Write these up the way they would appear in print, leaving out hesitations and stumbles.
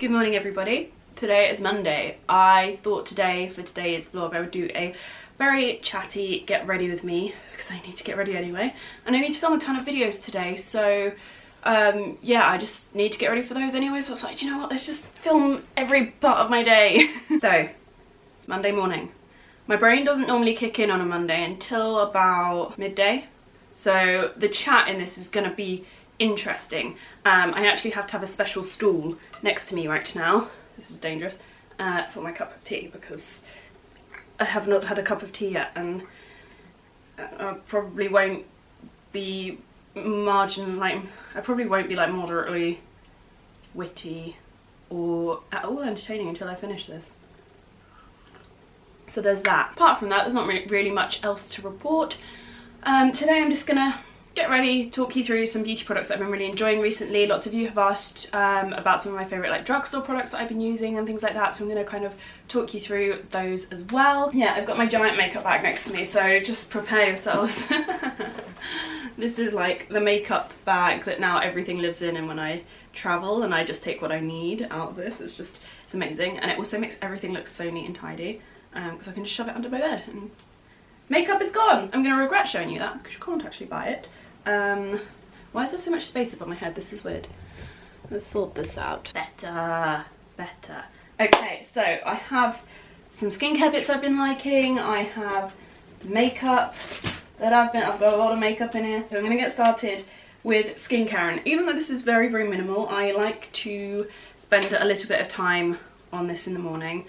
Good morning everybody. Today is Monday. I thought today, for today's vlog, I would do a very chatty get ready with me because I need to get ready anyway, and I need to film a ton of videos today, so yeah, I just need to get ready for those anyway. So I was like, you know what, let's just film every part of my day. So it's Monday morning. My brain doesn't normally kick in on a Monday until about midday, so the chat in this is going to be interesting. I actually have to have a special stool next to me right now. This is dangerous, for my cup of tea, because I have not had a cup of tea yet, and I probably won't be I probably won't be like moderately witty or at all entertaining until I finish this. So there's that. Apart from that, there's not really much else to report. Today I'm just gonna get ready, talk you through some beauty products that I've been really enjoying recently. Lots of you have asked about some of my favourite like drugstore products that I've been using and things like that, so I'm going to kind of talk you through those as well. Yeah, I've got my giant makeup bag next to me, so just prepare yourselves. This is like the makeup bag that now everything lives in, and when I travel and I just take what I need out of this, it's amazing. And it also makes everything look so neat and tidy, because I can just shove it under my bed and makeup is gone. I'm going to regret showing you that because you can't actually buy it. Why is there so much space above my head? This is weird. Let's sort this out. Better. Okay, so I have some skincare bits I've been liking. I have makeup that I've got a lot of makeup in here. So I'm gonna get started with skincare, and even though this is very, very minimal, I like to spend a little bit of time on this in the morning,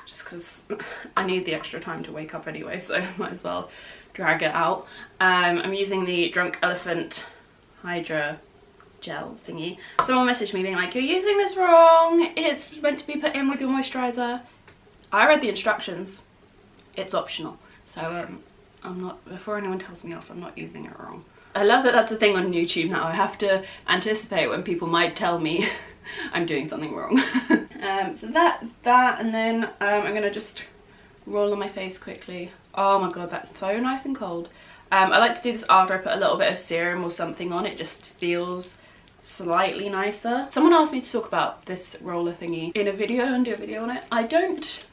just because I need the extra time to wake up anyway, so I might as well drag it out. I'm using the Drunk Elephant Hydra Gel thingy. Someone messaged me being like, you're using this wrong, it's meant to be put in with your moisturiser. I read the instructions, it's optional, so I'm not, before anyone tells me off, I'm not using it wrong. I love that that's a thing on YouTube now. I have to anticipate when people might tell me I'm doing something wrong. So that's that, and then I'm gonna just roll on my face quickly. Oh my god, that's so nice and cold. I like to do this after I put a little bit of serum or something on. It just feels slightly nicer. Someone asked me to talk about this roller thingy in a video and do a video on it. I don't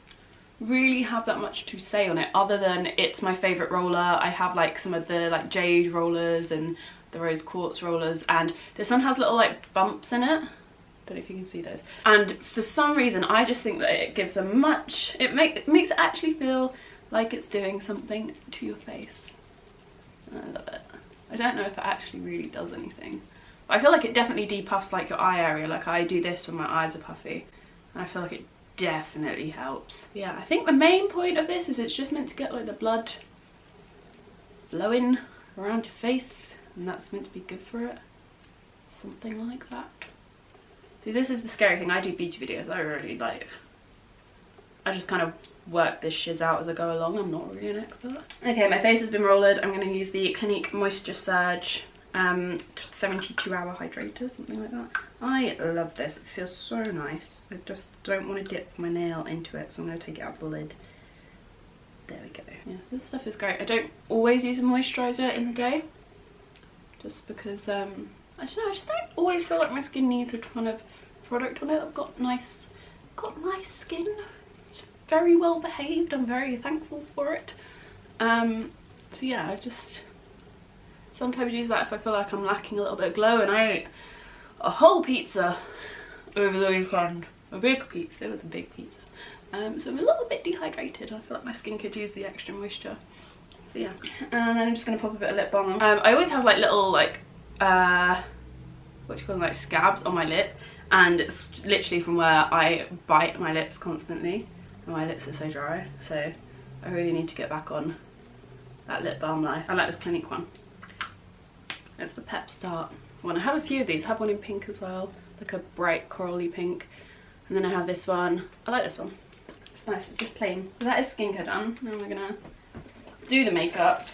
really have that much to say on it other than it's my favourite roller. I have like some of the like jade rollers and the rose quartz rollers, and this one has little like bumps in it. Don't know if you can see those. And for some reason I just think that it gives a much, it makes it actually feel like it's doing something to your face. I love it. I don't know if it actually really does anything, but I feel like it definitely depuffs like your eye area. Like I do this when my eyes are puffy, and I feel like it definitely helps. Yeah, I think the main point of this is it's just meant to get like the blood flowing around your face, and that's meant to be good for it. Something like that. See, this is the scary thing. I do beauty videos. I just kind of work this shiz out as I go along. I'm not really an expert. Okay, my face has been rolled. I'm going to use the Clinique Moisture Surge 72-hour hydrator, something like that. I love this. It feels so nice. I just don't want to dip my nail into it, so I'm going to take it out of the lid. There we go. Yeah, this stuff is great. I don't always use a moisturiser in the day, just because I don't know, I just don't always feel like my skin needs a ton of product on it. I've got nice skin. It's very well behaved. I'm very thankful for it. So yeah, I just sometimes use that if I feel like I'm lacking a little bit of glow. And I ate a whole pizza over the weekend. A big pizza. It was a big pizza. So I'm a little bit dehydrated. I feel like my skin could use the extra moisture. So yeah. And then I'm just going to pop a bit of lip balm on. I always have like little like what do you call them, like scabs on my lip, and it's literally from where I bite my lips constantly, and my lips are so dry, so I really need to get back on that lip balm now. I like this Clinique one. It's the PEP-START one. I have a few of these. I have one in pink as well, like a bright corally pink, and then I have this one. I like this one. It's nice, it's just plain. So that is skincare done. Now we're gonna do the makeup.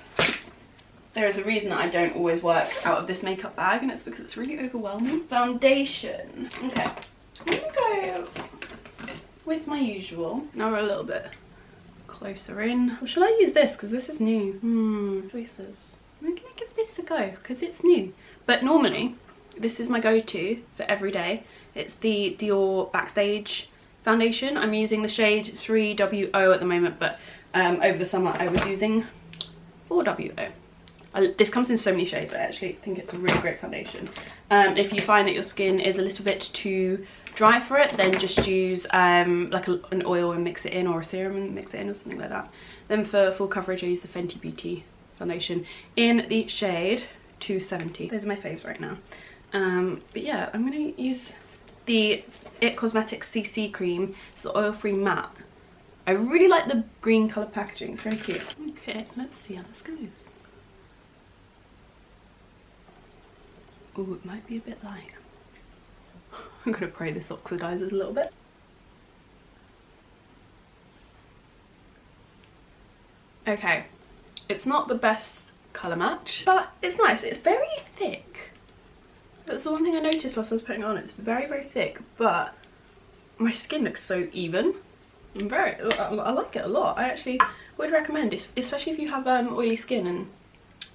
There is a reason that I don't always work out of this makeup bag, and it's because it's really overwhelming. Foundation. Okay, I'm gonna go with my usual. Now we're a little bit closer in. Or shall I use this, because this is new? Choices. I'm gonna give this a go, because it's new. But normally, This is my go-to for every day. It's the Dior Backstage foundation. I'm using the shade 3WO at the moment, but over the summer I was using 4WO. This comes in so many shades. I actually think it's a really great foundation. If you find that your skin is a little bit too dry for it, then just use like an oil and mix it in, or a serum and mix it in, or something like that. Then for full coverage I use the Fenty Beauty foundation in the shade 270. Those are my faves right now. But yeah, I'm going to use the ITCosmetics CC cream. It's the oil-free matte. I really like the green colour packaging, it's very cute. Okay, let's see how this goes. Oh, it might be a bit light. I'm going to pray this oxidizes a little bit. Okay, it's not the best colour match, but it's nice. It's very thick. That's the one thing I noticed whilst I was putting it on. It's very, very thick, but my skin looks so even. I like it a lot. I actually would recommend, especially if you have oily skin and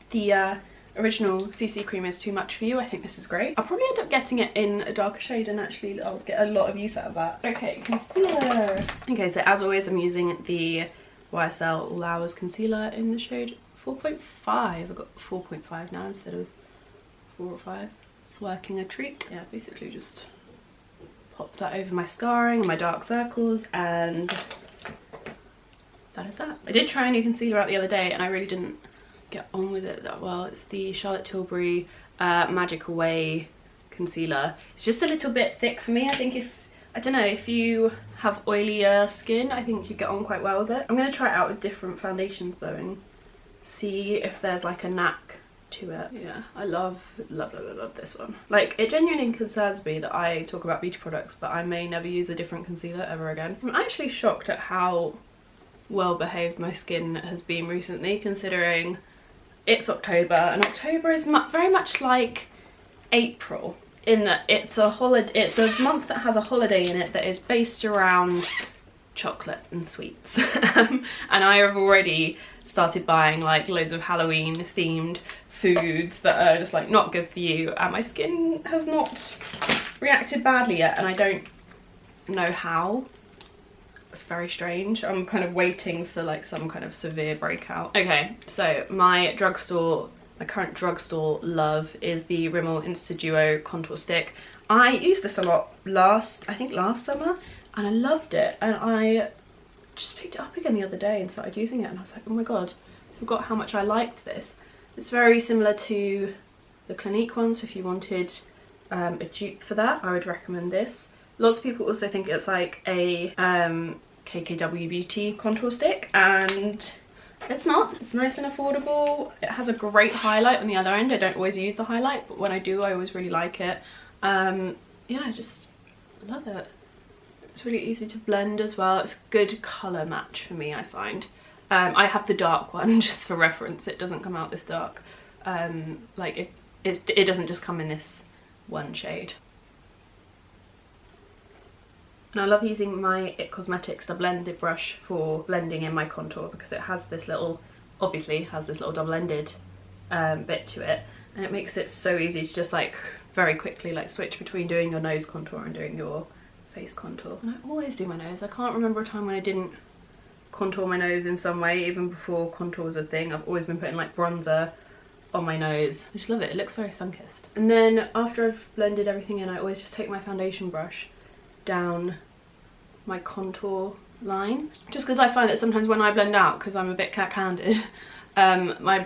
the original CC cream is too much for you. I think this is great. I'll probably end up getting it in a darker shade, and actually I'll get a lot of use out of that. Okay, concealer. Okay, so as always I'm using the YSL All Hours concealer in the shade 4.5. I've got 4.5 now instead of 4 or 5. It's working a treat. Yeah, basically just pop that over my scarring and my dark circles, and that is that. I did try a new concealer out the other day and I really didn't get on with it that well. It's the Charlotte Tilbury Magic Away concealer. It's just a little bit thick for me. I think I don't know, if you have oilier skin, I think you get on quite well with it. I'm going to try it out with different foundations though and see if there's like a knack to it. Yeah, I love this one. Like, it genuinely concerns me that I talk about beauty products but I may never use a different concealer ever again. I'm actually shocked at how well behaved my skin has been recently, considering it's October, and October is very much like April in that it's a month that has a holiday in it that is based around chocolate and sweets. And I have already started buying like loads of Halloween themed foods that are just like not good for you, and my skin has not reacted badly yet, and I don't know how. It's very strange. I'm kind of waiting for like some kind of severe breakout. Okay, so my current drugstore love is the Rimmel Insta Duo Contour Stick. I used this a lot last summer, and I loved it, and I just picked it up again the other day and started using it, and I was like, oh my god, I forgot how much I liked this. It's very similar to the Clinique one, so if you wanted a dupe for that, I would recommend this. Lots of people also think it's like a KKW Beauty contour stick, and it's not. It's nice and affordable. It has a great highlight on the other end. I don't always use the highlight, but when I do, I always really like it. Yeah, I just love it. It's really easy to blend as well. It's a good colour match for me, I find. I have the dark one just for reference. It doesn't come out this dark. Like it doesn't just come in this one shade. And I love using my ITCosmetics the blended brush for blending in my contour, because it has this little, obviously has this little double-ended bit to it, and it makes it so easy to just like very quickly like switch between doing your nose contour and doing your face contour. And I always do my nose. I can't remember a time when I didn't contour my nose in some way, even before contour was a thing. I've always been putting like bronzer on my nose. I just love it. It looks very sun-kissed. And then after I've blended everything in, I always just take my foundation brush down my contour line, just because I find that sometimes when I blend out, because I'm a bit cat-handed, my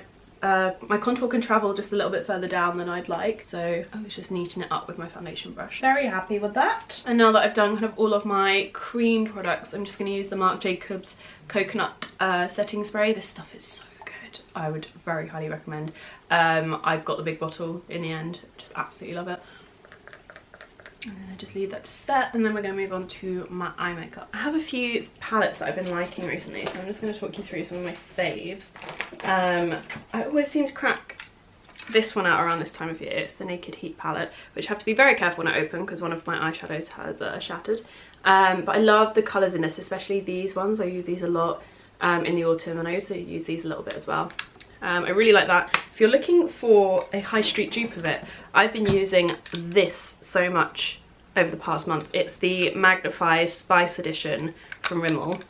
contour can travel just a little bit further down than I'd like, so I was just neating it up with my foundation brush. Very happy with that. And now that I've done kind of all of my cream products, I'm just going to use the Marc Jacobs coconut setting spray. This stuff is so good. I would very highly recommend. I've got the big bottle in the end. Just absolutely love it. And then I just leave that to set, and then we're going to move on to my eye makeup. I have a few palettes that I've been liking recently, so I'm just going to talk you through some of my faves. I always seem to crack this one out around this time of year. It's the Naked Heat palette, which I have to be very careful when I open because one of my eyeshadows has shattered. But I love the colours in this, especially these ones. I use these a lot in the autumn, and I also use these a little bit as well. I really like that. If you're looking for a high street dupe of it, I've been using this so much over the past month. It's the Magnifeyes Spice Edition from Rimmel,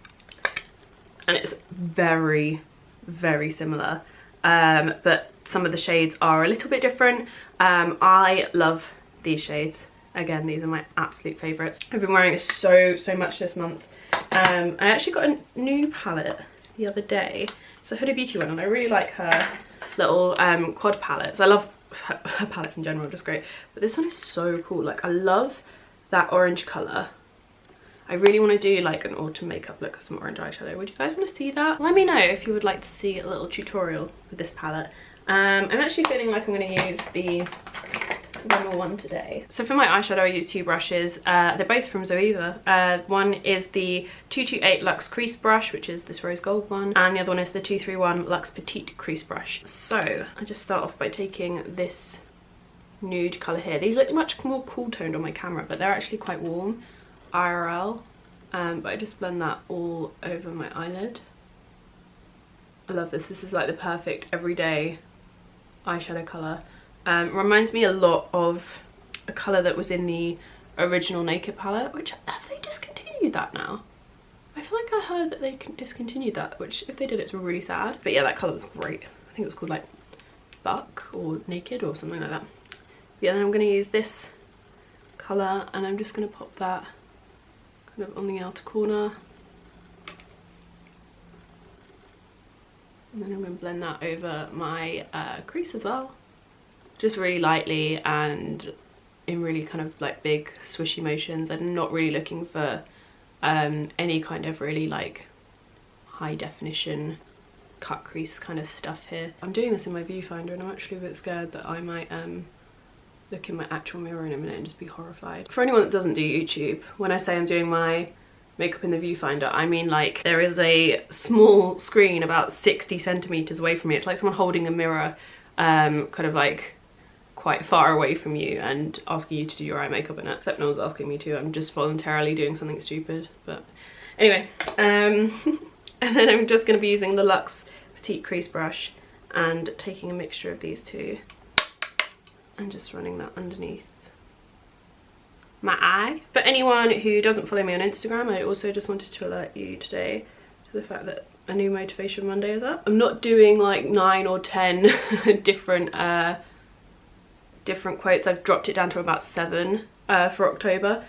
and it's very, very similar, but some of the shades are a little bit different. I love these shades. Again, these are my absolute favourites. I've been wearing it so much this month. I actually got a new palette the other day. It's a Huda Beauty one, and I really like her little quad palettes. I love her palettes in general, just great. But this one is so cool. Like, I love that orange colour. I really want to do like an autumn makeup look with some orange eyeshadow. Would you guys want to see that? Let me know if you would like to see a little tutorial with this palette. I'm actually feeling like I'm going to use the Rimmel one today. So for my eyeshadow I use two brushes. They're both from Zoeva. One is the 228 Luxe Crease Brush, which is this rose gold one, and the other one is the 231 Luxe Petite Crease Brush. So I just start off by taking this nude colour here. These look much more cool toned on my camera, but they're actually quite warm IRL. But I just blend that all over my eyelid. I love this. This is like the perfect everyday eyeshadow colour. Reminds me a lot of a colour that was in the original Naked palette, which, have they discontinued that now? I feel like I heard that they discontinued that, which if they did, it's really sad. But yeah, that colour was great. I think it was called like Buck or Naked or something like that. But yeah, then I'm going to use this colour, and I'm just going to pop that kind of on the outer corner. And then I'm going to blend that over my crease as well. Just really lightly and in really kind of like big swishy motions. I'm not really looking for any kind of really like high definition cut crease kind of stuff here. I'm doing this in my viewfinder, and I'm actually a bit scared that I might look in my actual mirror in a minute and just be horrified. For anyone that doesn't do YouTube, when I say I'm doing my makeup in the viewfinder, I mean like there is a small screen about 60 centimeters away from me. It's like someone holding a mirror kind of like quite far away from you and asking you to do your eye makeup in it. Except no one's asking me to, I'm just voluntarily doing something stupid. But anyway, and then I'm just going to be using the Luxe Petite Crease Brush and taking a mixture of these two and just running that underneath my eye. For anyone who doesn't follow me on Instagram, I also just wanted to alert you today to the fact that a new Motivation Monday is up. I'm not doing like 9 or 10 different quotes. I've dropped it down to about 7 for October,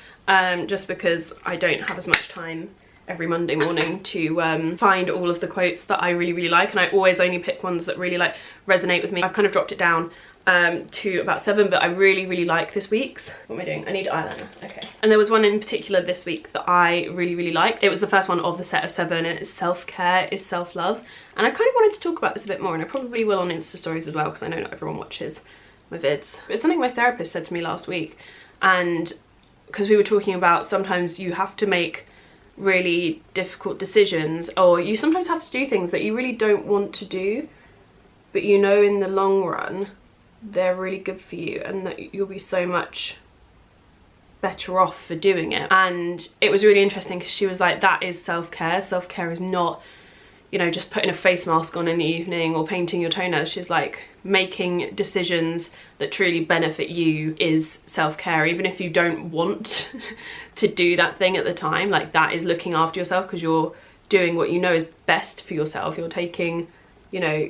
just because I don't have as much time every Monday morning to find all of the quotes that I really like, and I always only pick ones that really like resonate with me. I've kind of dropped it down to about 7, but I really like this week's. What am I doing? I need eyeliner. Okay. And there was one in particular this week that I really liked. It was the first one of the set of 7, and it's Self-Care is Self-Love. And I kind of wanted to talk about this a bit more, and I probably will on Insta stories as well, because I know not everyone watches my vids. But it's something my therapist said to me last week, and because we were talking about sometimes you have to make really difficult decisions, or you sometimes have to do things that you really don't want to do, but you know in the long run they're really good for you and that you'll be so much better off for doing it. And it was really interesting because she was like, that is self-care. Self-care is not, you know, just putting a face mask on in the evening or painting your toenails. She's like, making decisions that truly benefit you is self-care, even if you don't want to do that thing at the time. Like, that is looking after yourself because you're doing what you know is best for yourself. You're taking, you know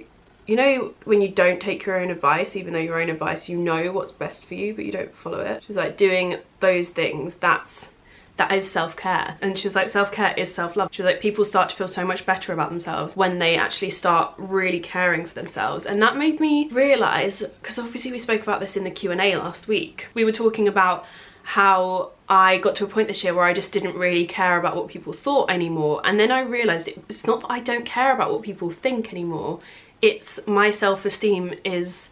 when you don't take your own advice, even though your own advice, you know what's best for you, but you don't follow it. She's like, doing those things, that is self-care. And she was like, self-care is self-love. She was like, people start to feel so much better about themselves when they actually start really caring for themselves. And that made me realise, because obviously we spoke about this in the Q&A last week, we were talking about how I got to a point this year where I just didn't really care about what people thought anymore. And then I realised it's not that I don't care about what people think anymore. It's my self-esteem is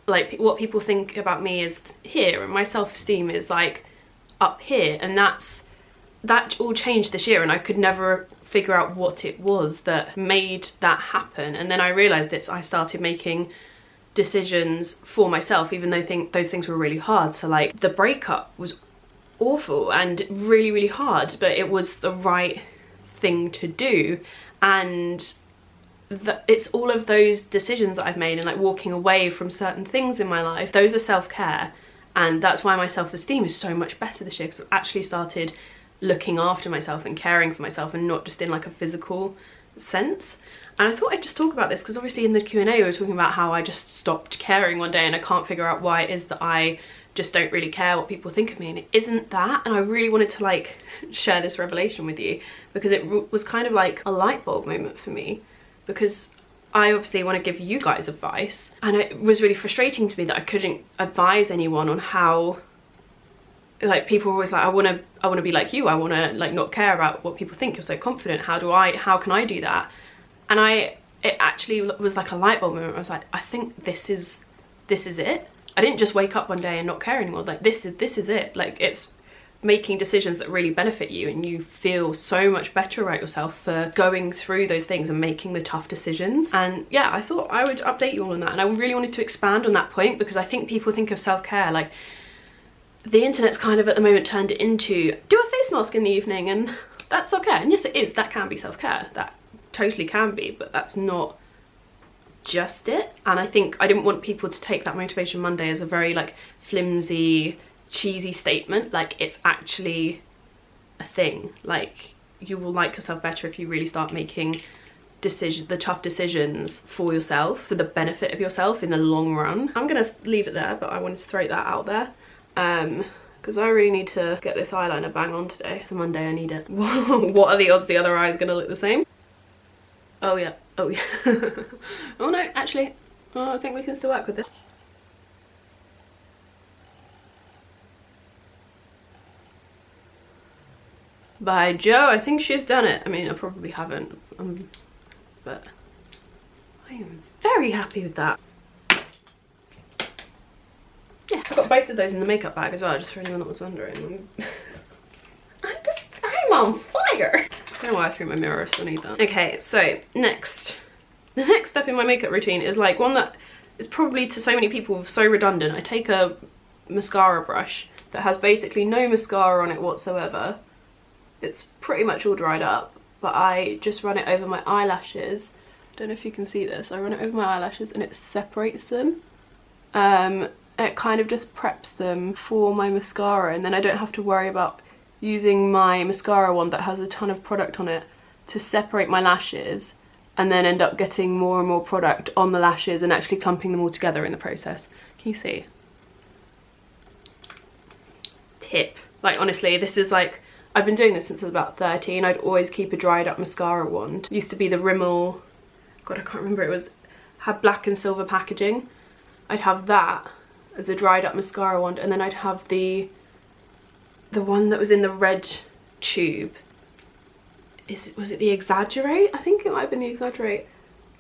like, what people think about me is here, and my self-esteem is like up here. And that all changed this year, and I could never figure out what it was that made that happen. And then I realised I started making decisions for myself, even though those things were really hard. So like, the breakup was awful and really hard, but it was the right thing to do. And it's all of those decisions that I've made and like walking away from certain things in my life. Those are self-care, and that's why my self-esteem is so much better this year, because I've actually started looking after myself and caring for myself, and not just in like a physical sense. And I thought I'd just talk about this because obviously in the Q&A we were talking about how I just stopped caring one day, and I can't figure out why it is that I just don't really care what people think of me, and it isn't that. And I really wanted to like share this revelation with you, because it was kind of like a light bulb moment for me, because I obviously want to give you guys advice, and it was really frustrating to me that I couldn't advise anyone on how, like, people were always like, I want to be like you, I want to like not care about what people think, you're so confident, how can I do that? And it actually was like a light bulb moment. I was like, I think this is it. I didn't just wake up one day and not care anymore. Like this is it. Like, it's making decisions that really benefit you, and you feel so much better about yourself for going through those things and making the tough decisions. And yeah, I thought I would update you all on that, and I really wanted to expand on that point, because I think people think of self-care like the internet's kind of at the moment turned it into do a face mask in the evening, and that's okay. And yes, it is, that can be self-care, that totally can be, but that's not just it. And I think I didn't want people to take that Motivation Monday as a very like flimsy, cheesy statement. Like, it's actually a thing. Like, you will like yourself better if you really start making the tough decisions for yourself, for the benefit of yourself in the long run. I'm gonna leave it there, but I wanted to throw that out there because I really need to get this eyeliner bang on today. It's a Monday, I need it. What are the odds the other eye is gonna look the same? Oh yeah, oh yeah. Oh no, actually, I think we can still work with this. By Joe, I think she's done it. I mean, I probably haven't, but I am very happy with that. Yeah, I've got both of those in the makeup bag as well, just for anyone that was wondering. I'm on fire! I don't know why I threw my mirror, I still need that. Okay, so next. The next step in my makeup routine is like one that is probably to so many people so redundant. I take a mascara brush that has basically no mascara on it whatsoever. It's pretty much all dried up, but I just run it over my eyelashes. Don't know if you can see this. I run it over my eyelashes and it separates them. It kind of just preps them for my mascara, and then I don't have to worry about using my mascara wand that has a ton of product on it to separate my lashes, and then end up getting more and more product on the lashes and actually clumping them all together in the process. Can you see? Tip. Like, honestly, this is like, I've been doing this since I was about 13. I'd always keep a dried up mascara wand. It used to be the Rimmel, God, I can't remember, had black and silver packaging. I'd have that as a dried up mascara wand, and then I'd have the one that was in the red tube. Was it the Exaggerate? I think it might have been the Exaggerate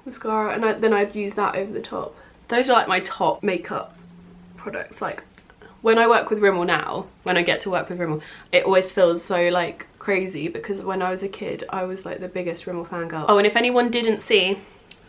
mascara, and then I'd use that over the top. Those are like my top makeup products. Like, when I work with Rimmel now, when I get to work with Rimmel, it always feels so like crazy, because when I was a kid I was like the biggest Rimmel fangirl. Oh, and if anyone didn't see,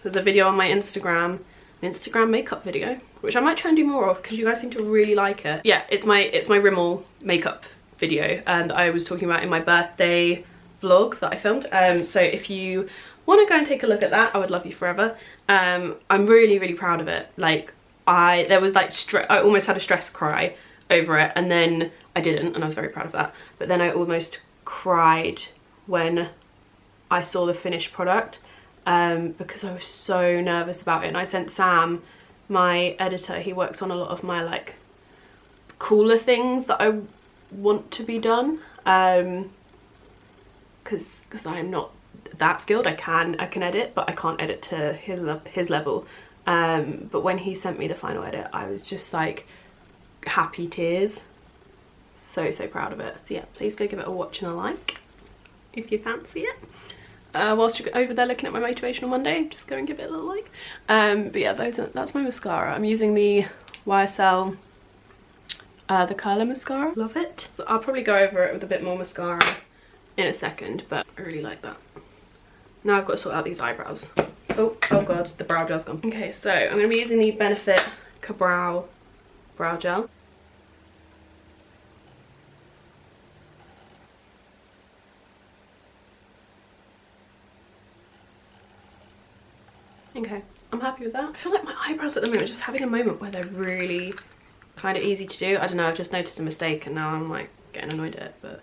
there's a video on my Instagram, an Instagram makeup video, which I might try and do more of because you guys seem to really like it. Yeah, it's my Rimmel makeup video, and I was talking about in my birthday vlog that I filmed. So if you want to go and take a look at that, I would love you forever. I'm really proud of it. Like, there was like I almost had a stress cry over it, and then I didn't, and I was very proud of that. But then I almost cried when I saw the finished product, because I was so nervous about it. And I sent Sam, my editor, he works on a lot of my like cooler things that I want to be done, because I'm not that skilled. I can edit, but I can't edit to his level. But when he sent me the final edit, I was just like happy tears. So proud of it. So yeah, please go give it a watch and a like if you fancy it. Whilst you're over there looking at my Motivational Monday, just go and give it a little like. But yeah, that's my mascara. I'm using the YSL the curler mascara. Love it. I'll probably go over it with a bit more mascara in a second, but I really like that. Now I've got to sort out these eyebrows. Oh god, the brow gel's gone. Okay, so I'm going to be using the Benefit Brow Gel. Okay, I'm happy with that. I feel like my eyebrows at the moment are just having a moment where they're really kind of easy to do. I don't know, I've just noticed a mistake and now I'm like getting annoyed at it, but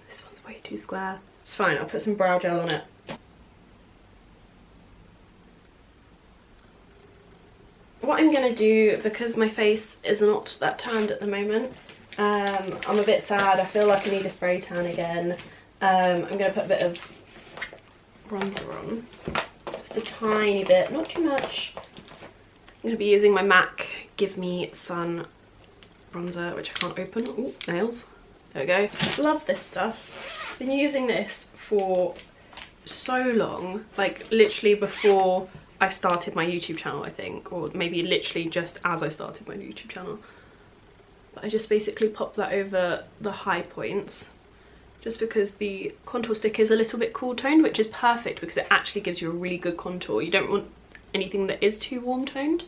this one's way too square. It's fine, I'll put some brow gel on it. What I'm gonna do, because my face is not that tanned at the moment, I'm a bit sad. I feel like I need a spray tan again. I'm gonna put a bit of bronzer on, just a tiny bit, not too much. I'm gonna be using my MAC Give Me Sun bronzer, which I can't open. Ooh, nails. There we go. Love this stuff. Been using this for so long, like literally before I started my YouTube channel, I think, or maybe literally just as I started my YouTube channel. But I just basically pop that over the high points, just because the contour stick is a little bit cool toned, which is perfect because it actually gives you a really good contour. You don't want anything that is too warm toned,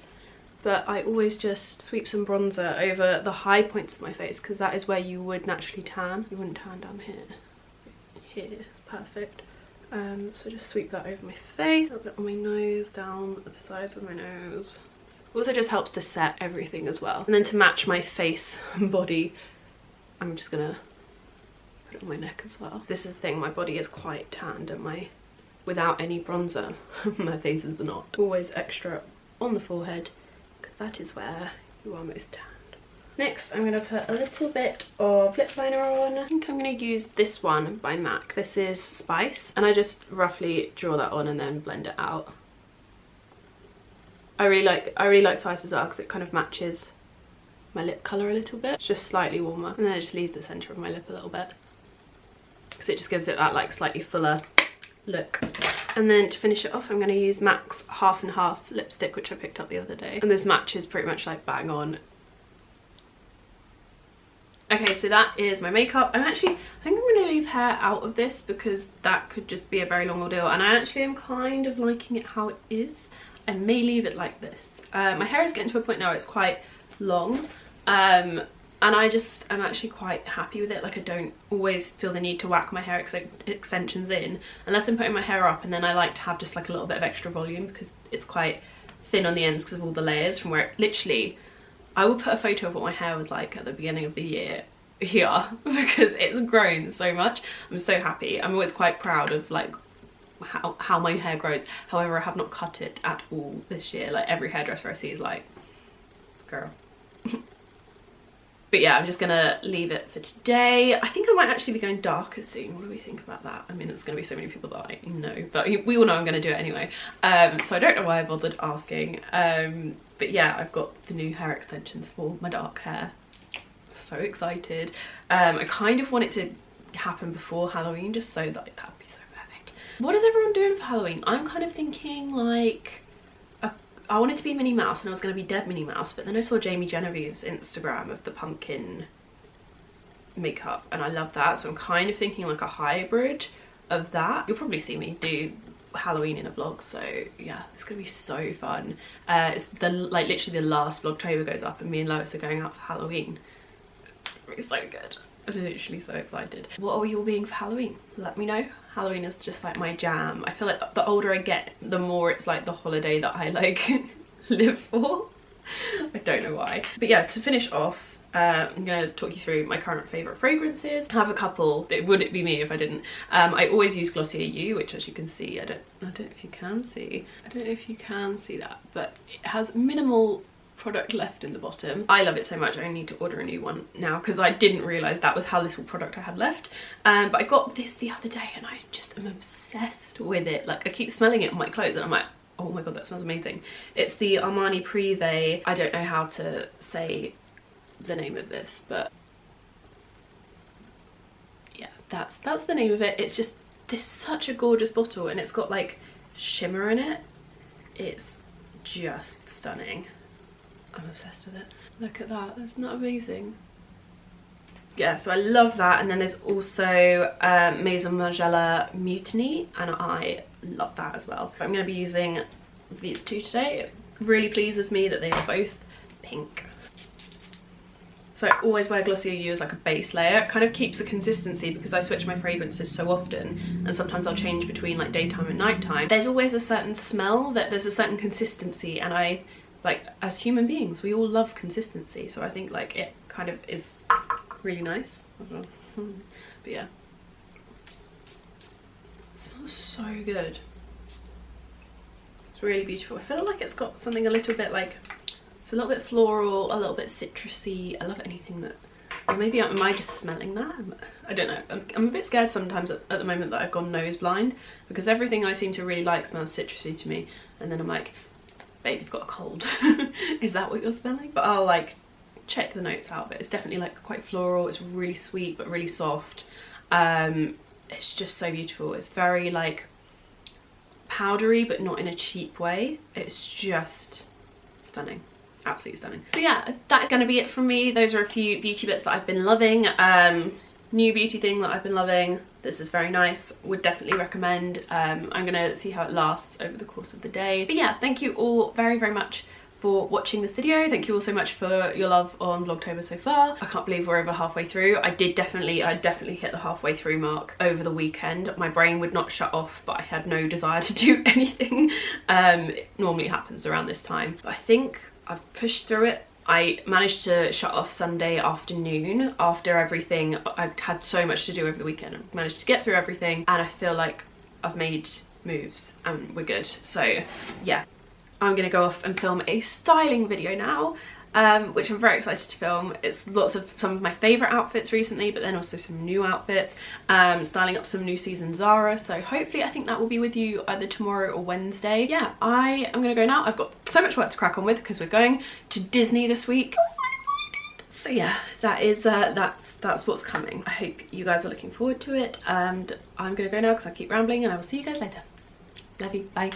but I always just sweep some bronzer over the high points of my face because that is where you would naturally tan. You wouldn't tan down here. Here is perfect. So just sweep that over my face, a little bit on my nose, down the sides of my nose. Also just helps to set everything as well. And then to match my face and body, I'm just gonna put it on my neck as well. This is the thing, my body is quite tanned and without any bronzer, my face is not. Always extra on the forehead, because that is where you are most tanned. Next, I'm going to put a little bit of lip liner on. I think I'm going to use this one by MAC. This is Spice, and I just roughly draw that on and then blend it out. I really like Spice as well because it kind of matches my lip colour a little bit. It's just slightly warmer, and then I just leave the centre of my lip a little bit because it just gives it that like slightly fuller look. And then to finish it off, I'm going to use MAC's Half and Half lipstick, which I picked up the other day, and this matches pretty much like bang on. Okay, so that is my makeup. I think I'm going to leave hair out of this because that could just be a very long ordeal, and I actually am kind of liking it how it is. I may leave it like this. My hair is getting to a point now where it's quite long, and I'm actually quite happy with it. Like, I don't always feel the need to whack my hair extensions in unless I'm putting my hair up, and then I like to have just like a little bit of extra volume because it's quite thin on the ends because of all the layers from where it literally... I will put a photo of what my hair was like at the beginning of the year here because it's grown so much. I'm so happy. I'm always quite proud of like how my hair grows. However, I have not cut it at all this year. Like, every hairdresser I see is like, girl. But yeah, I'm just gonna leave it for today. I think I might actually be going darker soon. What do we think about that? I mean, there's gonna be so many people that I know, but we all know I'm gonna do it anyway. So I don't know why I bothered asking. But yeah, I've got the new hair extensions for my dark hair. So excited. I kind of want it to happen before Halloween, just so that that'd be so perfect. What is everyone doing for Halloween? I'm kind of thinking like, I wanted to be Minnie Mouse and I was going to be dead Minnie Mouse, but then I saw Jamie Genevieve's Instagram of the pumpkin makeup and I love that, so I'm kind of thinking like a hybrid of that. You'll probably see me do Halloween in a vlog, so yeah, it's gonna be so fun. It's literally the last Vlogtober goes up and me and Lois are going out for Halloween. It's so good. I'm literally so excited. What are we all being for Halloween? Let me know. Halloween is just like my jam. I feel like the older I get, the more it's like the holiday that I like live for. I don't know why. But yeah, to finish off, I'm going to talk you through my current favourite fragrances. I have a couple. Would it be me if I didn't? I always use Glossier You, which, as you can see, I don't know if you can see. I don't know if you can see that, but it has minimal product left in the bottom. I love it so much I need to order a new one now because I didn't realise that was how little product I had left. But I got this the other day and I just am obsessed with it. Like, I keep smelling it on my clothes and I'm like, oh my god, that smells amazing. It's the Armani Privé. I don't know how to say the name of this, but yeah, that's the name of it. It's just this such a gorgeous bottle and it's got like shimmer in it. It's just stunning. I'm obsessed with it. Look at that, that's not amazing. Yeah, so I love that. And then there's also Maison Margiela Mutiny, and I love that as well. I'm going to be using these two today. It really pleases me that they are both pink. So I always wear Glossier You as like a base layer. It kind of keeps the consistency because I switch my fragrances so often, and sometimes I'll change between like daytime and nighttime. There's always a certain smell, that there's a certain consistency, and I, like, as human beings, we all love consistency. So I think like it kind of is really nice. But yeah, it smells so good. It's really beautiful. I feel like it's got something a little bit like, it's a little bit floral, a little bit citrusy. I love anything that, or maybe am I just smelling that? I don't know. I'm a bit scared sometimes at the moment that I've gone nose blind, because everything I seem to really like smells citrusy to me, and then I'm like, babe, you've got a cold. Is that what you're smelling? But I'll like check the notes out, but it's definitely like quite floral. It's really sweet but really soft. It's just so beautiful. It's very like powdery but not in a cheap way. It's just stunning. Absolutely stunning. So yeah, that is going to be it from me. Those are a few beauty bits that I've been loving. New beauty thing that I've been loving. This is very nice. Would definitely recommend. I'm gonna see how it lasts over the course of the day. But yeah, thank you all very, very much for watching this video. Thank you all so much for your love on Vlogtober so far. I can't believe we're over halfway through. I definitely hit the halfway through mark over the weekend. My brain would not shut off, but I had no desire to do anything. It normally happens around this time, but I think I've pushed through it. I managed to shut off Sunday afternoon after everything. I'd had so much to do over the weekend. I managed to get through everything, and I feel like I've made moves and we're good. So yeah, I'm gonna go off and film a styling video now, which I'm very excited to film. It's lots of some of my favourite outfits recently, but then also some new outfits, styling up some new season Zara. So hopefully I think that will be with you either tomorrow or Wednesday. Yeah, I am gonna go now. I've got so much work to crack on with because we're going to Disney this week. So yeah, that is that's what's coming. I hope you guys are looking forward to it, and I'm gonna go now because I keep rambling, and I will see you guys later. Love you, bye.